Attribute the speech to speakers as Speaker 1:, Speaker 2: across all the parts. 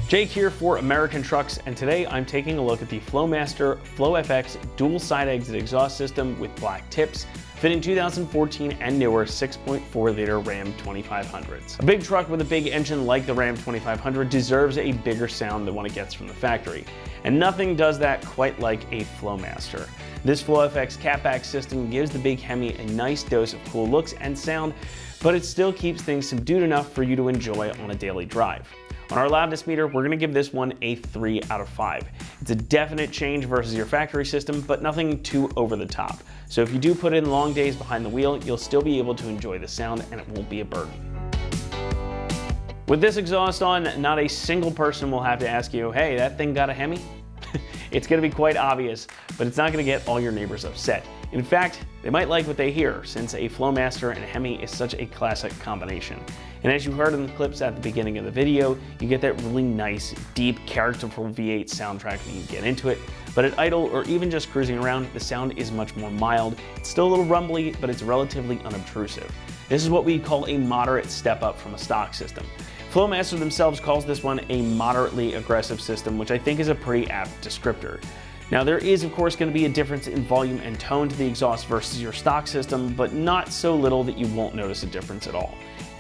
Speaker 1: Jake here for American Trucks, and today I'm taking a look at the Flowmaster FlowFX dual side exit exhaust system with black tips, fitting 2014 and newer 6.4 liter Ram 2500s. A big truck with a big engine like the Ram 2500 deserves a bigger sound than what it gets from the factory, and nothing does that quite like a Flowmaster. This FlowFX catback system gives the big Hemi a nice dose of cool looks and sound, but it still keeps things subdued enough for you to enjoy on a daily drive. On our loudness meter, we're going to give this one a 3 out of 5. It's a definite change versus your factory system, but nothing too over the top. So if you do put in long days behind the wheel, you'll still be able to enjoy the sound and it won't be a burden. With this exhaust on, not a single person will have to ask you, hey, that thing got a Hemi? It's going to be quite obvious, but it's not going to get all your neighbors upset. In fact, they might like what they hear, since a Flowmaster and a Hemi is such a classic combination. And as you heard in the clips at the beginning of the video, you get that really nice, deep, characterful V8 soundtrack when you get into it. But at idle or even just cruising around, the sound is much more mild. It's still a little rumbly, but it's relatively unobtrusive. This is what we call a moderate step up from a stock system. Flowmaster themselves calls this one a moderately aggressive system, which I think is a pretty apt descriptor. Now there is of course going to be a difference in volume and tone to the exhaust versus your stock system, but not so little that you won't notice a difference at all.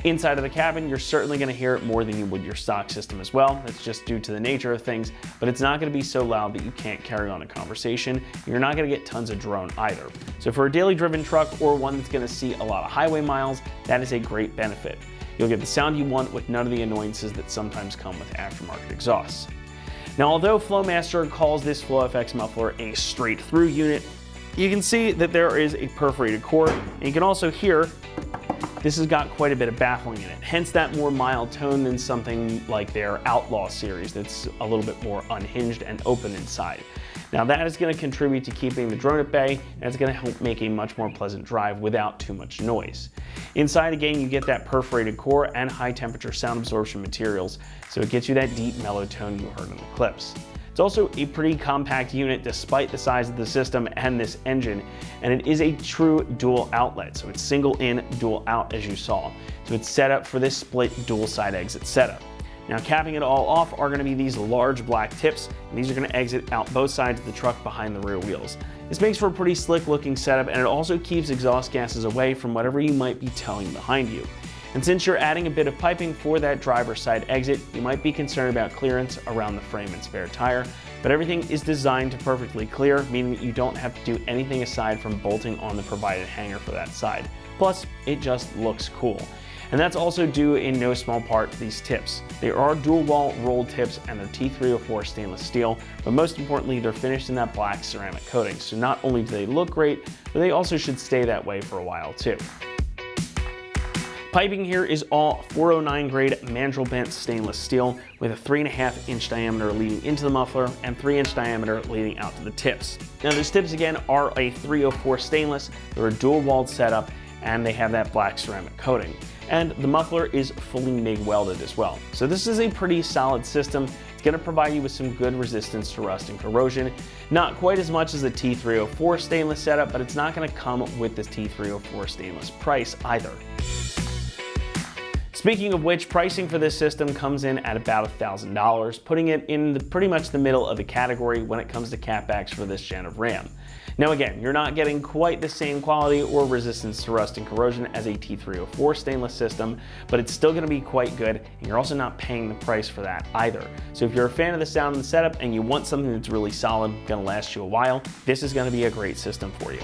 Speaker 1: Inside of the cabin, you're certainly going to hear it more than you would your stock system as well. That's just due to the nature of things, but it's not going to be so loud that you can't carry on a conversation. You're not going to get tons of drone either. So for a daily driven truck or one that's going to see a lot of highway miles, that is a great benefit. You'll get the sound you want with none of the annoyances that sometimes come with aftermarket exhausts. Now, although Flowmaster calls this FlowFX muffler a straight through unit, you can see that there is a perforated core, and you can also hear this has got quite a bit of baffling in it, hence that more mild tone than something like their Outlaw series that's a little bit more unhinged and open inside. Now that is going to contribute to keeping the drone at bay, and it's going to help make a much more pleasant drive without too much noise. Inside again, you get that perforated core and high temperature sound absorption materials, so it gets you that deep mellow tone you heard in the clips. It's also a pretty compact unit despite the size of the system and this engine, and it is a true dual outlet, so it's single in, dual out as you saw. So it's set up for this split dual side exit setup. Now capping it all off are going to be these large black tips, and these are going to exit out both sides of the truck behind the rear wheels. This makes for a pretty slick looking setup, and it also keeps exhaust gases away from whatever you might be towing behind you. And since you're adding a bit of piping for that driver's side exit, you might be concerned about clearance around the frame and spare tire, but everything is designed to perfectly clear, meaning that you don't have to do anything aside from bolting on the provided hanger for that side. Plus, it just looks cool. And that's also due in no small part to these tips. They are dual wall rolled tips and they're T304 stainless steel, but most importantly, they're finished in that black ceramic coating. So not only do they look great, but they also should stay that way for a while too. Piping here is all 409 grade mandrel bent stainless steel with a 3.5 inch diameter leading into the muffler and 3 inch diameter leading out to the tips. Now those tips again are a 304 stainless, they're a dual walled setup, and they have that black ceramic coating. And the muffler is fully MIG welded as well. So this is a pretty solid system. It's going to provide you with some good resistance to rust and corrosion. Not quite as much as the T304 stainless setup, but it's not going to come with this T304 stainless price either. Speaking of which, pricing for this system comes in at about $1,000, putting it in pretty much the middle of the category when it comes to catbacks for this gen of Ram. Now again, you're not getting quite the same quality or resistance to rust and corrosion as a T304 stainless system, but it's still going to be quite good, and you're also not paying the price for that either. So if you're a fan of the sound and the setup and you want something that's really solid, going to last you a while, this is going to be a great system for you.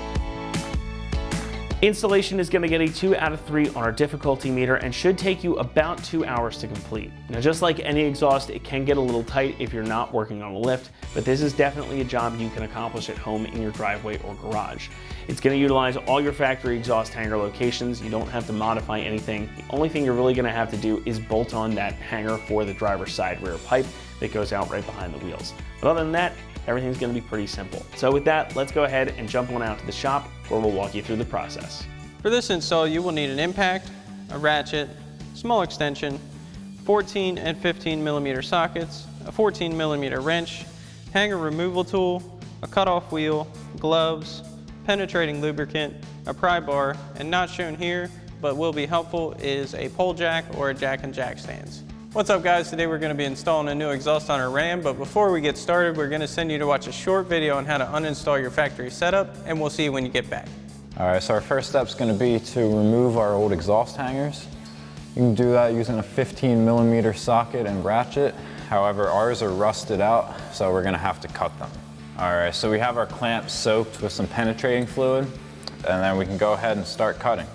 Speaker 1: Installation is going to get a 2 out of 3 on our difficulty meter and should take you about 2 hours to complete. Now just like any exhaust, it can get a little tight if you're not working on a lift, but this is definitely a job you can accomplish at home in your driveway or garage. It's going to utilize all your factory exhaust hanger locations. You don't have to modify anything. The only thing you're really going to have to do is bolt on that hanger for the driver's side rear pipe that goes out right behind the wheels. But other than that, everything's going to be pretty simple. So with that, let's go ahead and jump on out to the shop where we'll walk you through the process.
Speaker 2: For this install, you will need an impact, a ratchet, small extension, 14 and 15 millimeter sockets, a 14 millimeter wrench, hanger removal tool, a cutoff wheel, gloves, penetrating lubricant, a pry bar, and not shown here, but will be helpful, is a pole jack or a jack and jack stands. What's up guys, today we're going to be installing a new exhaust on our Ram, but before we get started we're going to send you to watch a short video on how to uninstall your factory setup, and we'll see you when you get back.
Speaker 3: Alright, so our first step is going to be to remove our old exhaust hangers. You can do that using a 15mm socket and ratchet. However, ours are rusted out, so we're going to have to cut them. Alright, so we have our clamps soaked with some penetrating fluid, and then we can go ahead and start cutting.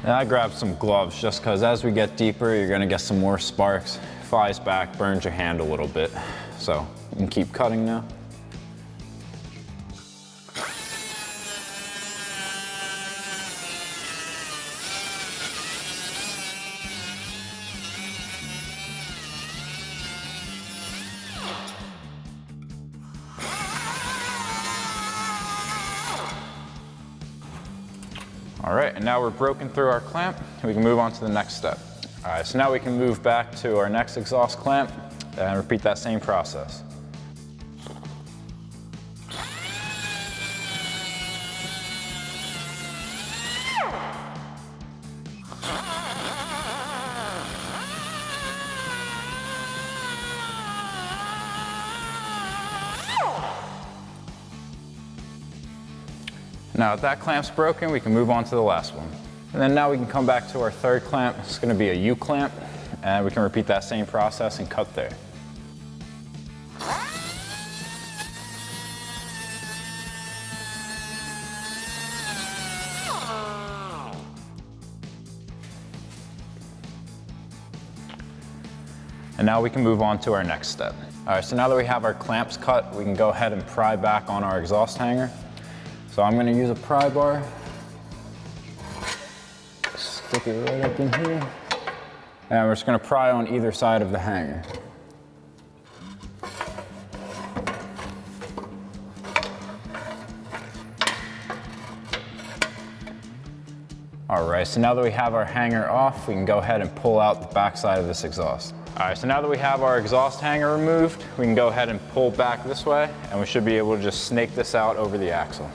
Speaker 3: And I grabbed some gloves just because as we get deeper, you're going to get some more sparks. Flies back, burns your hand a little bit. So you can keep cutting now. All right, and now we're broken through our clamp, and we can move on to the next step. All right, so now we can move back to our next exhaust clamp and repeat that same process. Now, if that clamp's broken, we can move on to the last one. And then now we can come back to our third clamp. It's going to be a U-clamp, and we can repeat that same process and cut there. And now we can move on to our next step. All right, so now that we have our clamps cut, we can go ahead and pry back on our exhaust hanger. So I'm going to use a pry bar, stick it right up in here, and we're just going to pry on either side of the hanger. All right, so now that we have our hanger off, we can go ahead and pull out the back side of this exhaust. All right, so now that we have our exhaust hanger removed, we can go ahead and pull back this way, and we should be able to just snake this out over the axle.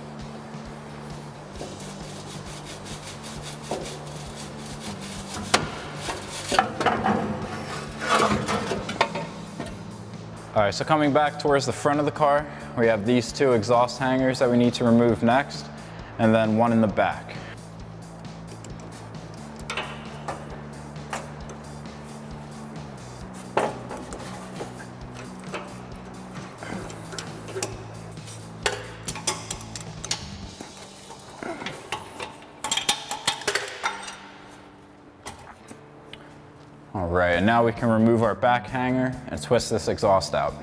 Speaker 3: All right, so coming back towards the front of the car, we have these two exhaust hangers that we need to remove next, and then one in the back. All right, and now we can remove our back hanger and twist this exhaust out.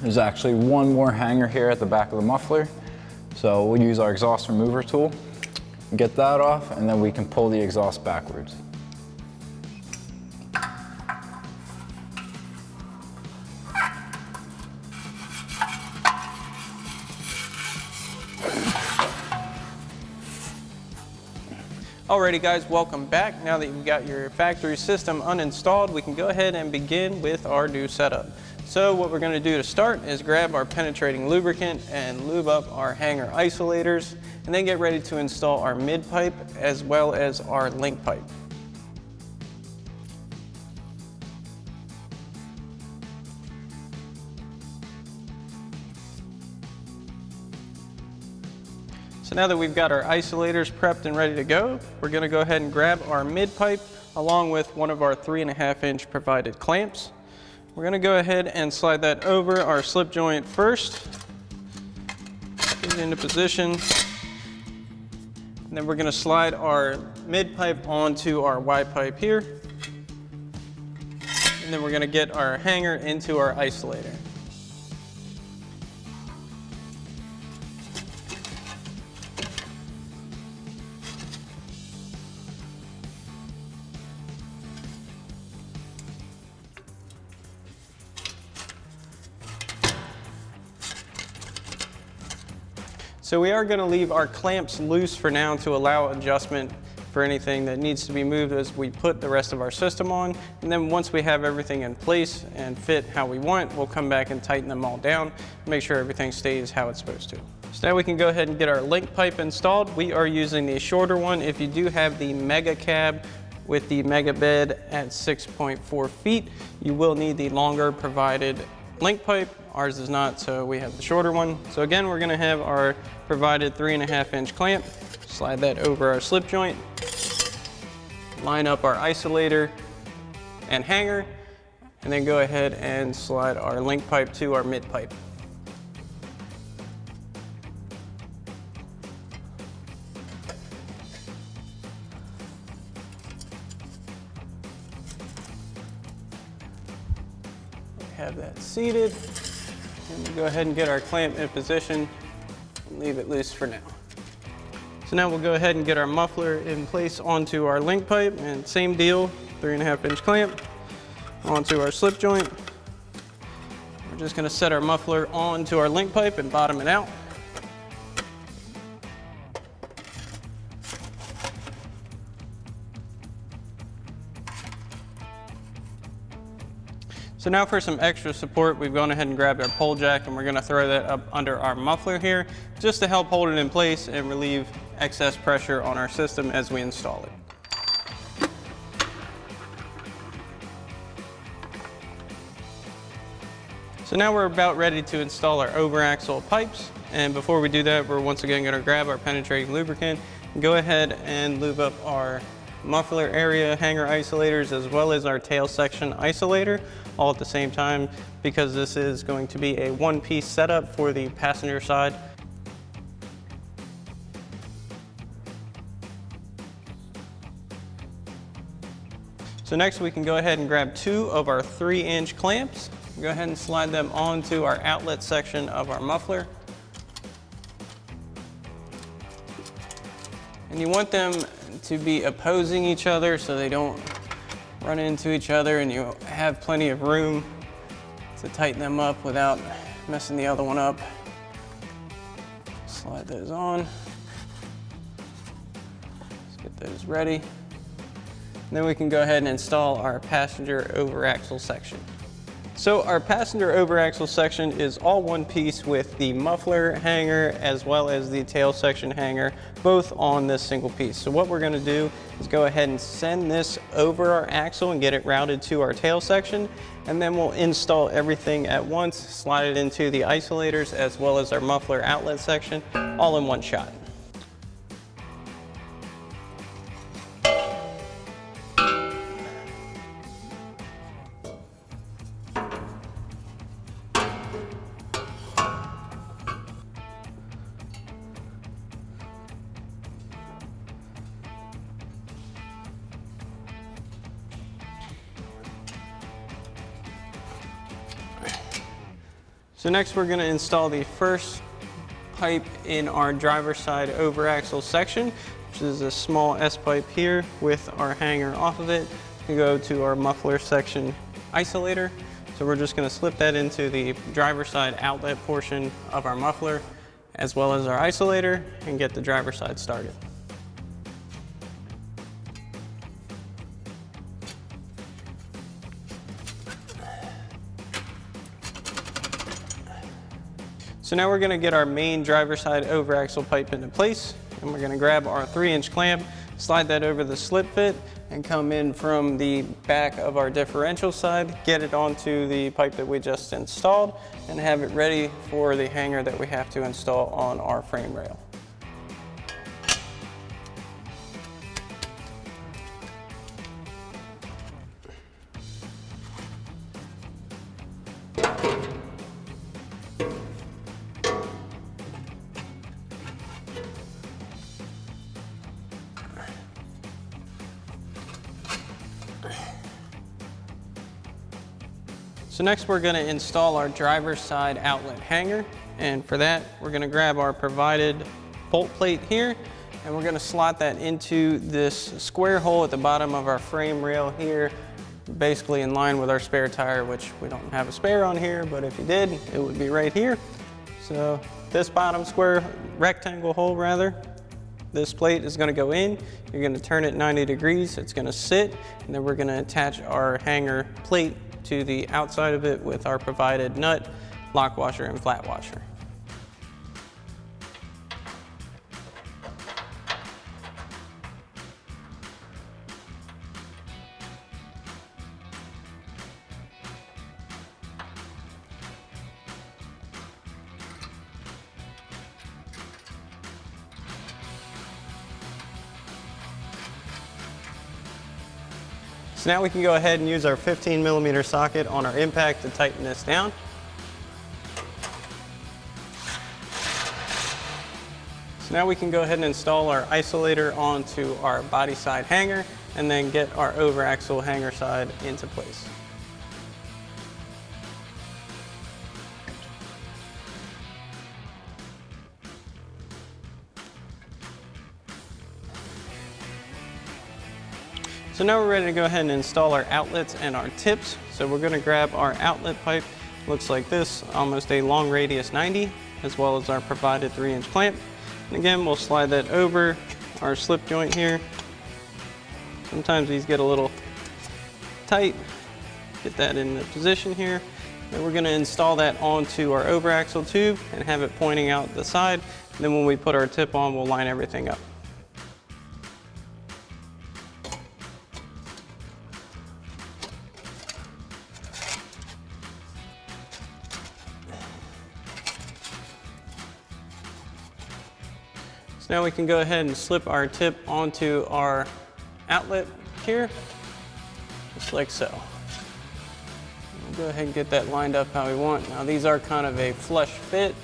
Speaker 3: There's actually one more hanger here at the back of the muffler, so we'll use our exhaust remover tool, get that off, and then we can pull the exhaust backwards.
Speaker 2: Alrighty guys, welcome back. Now that you've got your factory system uninstalled, we can go ahead and begin with our new setup. So what we're going to do to start is grab our penetrating lubricant and lube up our hanger isolators, and then get ready to install our mid pipe as well as our link pipe. So now that we've got our isolators prepped and ready to go, we're going to go ahead and grab our mid pipe along with one of our 3.5-inch provided clamps. We're going to go ahead and slide that over our slip joint first, get it into position, and then we're going to slide our mid pipe onto our Y pipe here, and then we're going to get our hanger into our isolator. So we are going to leave our clamps loose for now to allow adjustment for anything that needs to be moved as we put the rest of our system on. And then once we have everything in place and fit how we want, we'll come back and tighten them all down, make sure everything stays how it's supposed to. So now we can go ahead and get our link pipe installed. We are using the shorter one. If you do have the Mega Cab with the Mega Bed at 6.4 feet, you will need the longer provided link pipe. Ours is not, so we have the shorter one. So again, we're gonna have our provided 3.5-inch clamp, slide that over our slip joint, line up our isolator and hanger, and then go ahead and slide our link pipe to our mid pipe. Have that seated, and we'll go ahead and get our clamp in position and leave it loose for now. So now we'll go ahead and get our muffler in place onto our link pipe, and same deal, 3.5-inch clamp onto our slip joint. We're just gonna set our muffler onto our link pipe and bottom it out. So now for some extra support, we've gone ahead and grabbed our pole jack, and we're gonna throw that up under our muffler here, just to help hold it in place and relieve excess pressure on our system as we install it. So now we're about ready to install our overaxle pipes. And before we do that, we're once again gonna grab our penetrating lubricant and go ahead and lube up our muffler area hanger isolators as well as our tail section isolator all at the same time, because this is going to be a one-piece setup for the passenger side. So next we can go ahead and grab 2 of our 3-inch clamps. Go ahead and slide them onto our outlet section of our muffler. And you want them to be opposing each other so they don't run into each other, and you have plenty of room to tighten them up without messing the other one up. Slide those on. Let's get those ready. And then we can go ahead and install our passenger overaxle section. So our passenger overaxle section is all one piece with the muffler hanger as well as the tail section hanger, both on this single piece. So what we're gonna do is go ahead and send this over our axle and get it routed to our tail section, and then we'll install everything at once, slide it into the isolators as well as our muffler outlet section, all in one shot. So next we're going to install the first pipe in our driver's side overaxle section, which is a small S-pipe here with our hanger off of it to go to our muffler section isolator. So we're just going to slip that into the driver's side outlet portion of our muffler as well as our isolator and get the driver's side started. So now we're going to get our main driver's side overaxle pipe into place, and we're going to grab our 3-inch clamp, slide that over the slip fit, and come in from the back of our differential side, get it onto the pipe that we just installed, and have it ready for the hanger that we have to install on our frame rail. So next we're going to install our driver's side outlet hanger, and for that we're going to grab our provided bolt plate here, and we're going to slot that into this square hole at the bottom of our frame rail here, basically in line with our spare tire, which we don't have a spare on here, but if you did, it would be right here. So this bottom square rectangle hole rather, this plate is going to go in. You're going to turn it 90 degrees. It's going to sit, and then we're going to attach our hanger plate to the outside of it with our provided nut, lock washer, and flat washer. So now we can go ahead and use our 15mm socket on our impact to tighten this down. So now we can go ahead and install our isolator onto our body side hanger and then get our over axle hanger side into place. So now we're ready to go ahead and install our outlets and our tips. So we're going to grab our outlet pipe, looks like this, almost a long radius 90, as well as our provided 3-inch clamp. And again, we'll slide that over our slip joint here. Sometimes these get a little tight. Get that in the position here. Then we're going to install that onto our over axle tube and have it pointing out the side. And then when we put our tip on, we'll line everything up. Now we can go ahead and slip our tip onto our outlet here, just like so. We'll go ahead and get that lined up how we want. Now these are kind of a flush fit.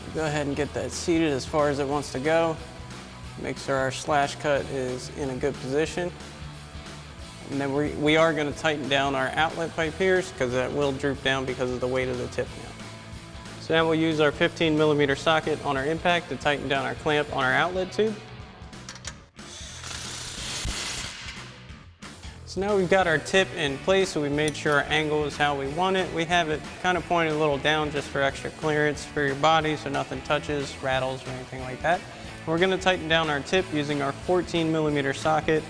Speaker 2: So go ahead and get that seated as far as it wants to go. Make sure our slash cut is in a good position. And then we are going to tighten down our outlet pipe here because that will droop down because of the weight of the tip now. So now we'll use our 15mm socket on our impact to tighten down our clamp on our outlet tube. So now we've got our tip in place, so we made sure our angle is how we want it. We have it kind of pointed a little down just for extra clearance for your body so nothing touches, rattles, or anything like that. We're going to tighten down our tip using our 14mm socket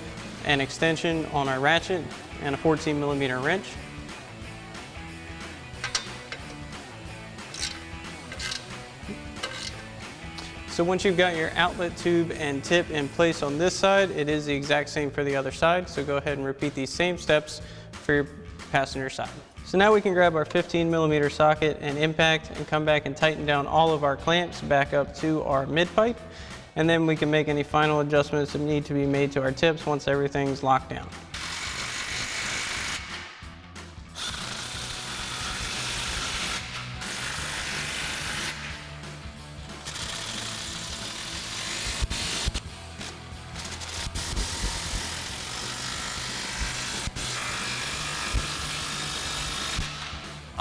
Speaker 2: and extension on our ratchet and a 14mm wrench. So once you've got your outlet tube and tip in place on this side, it is the exact same for the other side. So go ahead and repeat these same steps for your passenger side. So now we can grab our 15mm socket and impact and come back and tighten down all of our clamps back up to our mid pipe. And then we can make any final adjustments that need to be made to our tips once everything's locked down.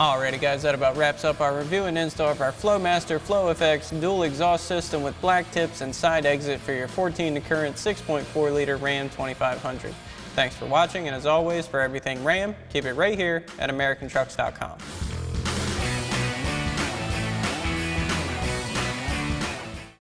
Speaker 2: Alrighty guys, that about wraps up our review and install of our Flowmaster FlowFX dual exhaust system with black tips and side exit for your 14 current 6.4 liter Ram 2500. Thanks for watching, and as always, for everything Ram, keep it right here at AmericanTrucks.com.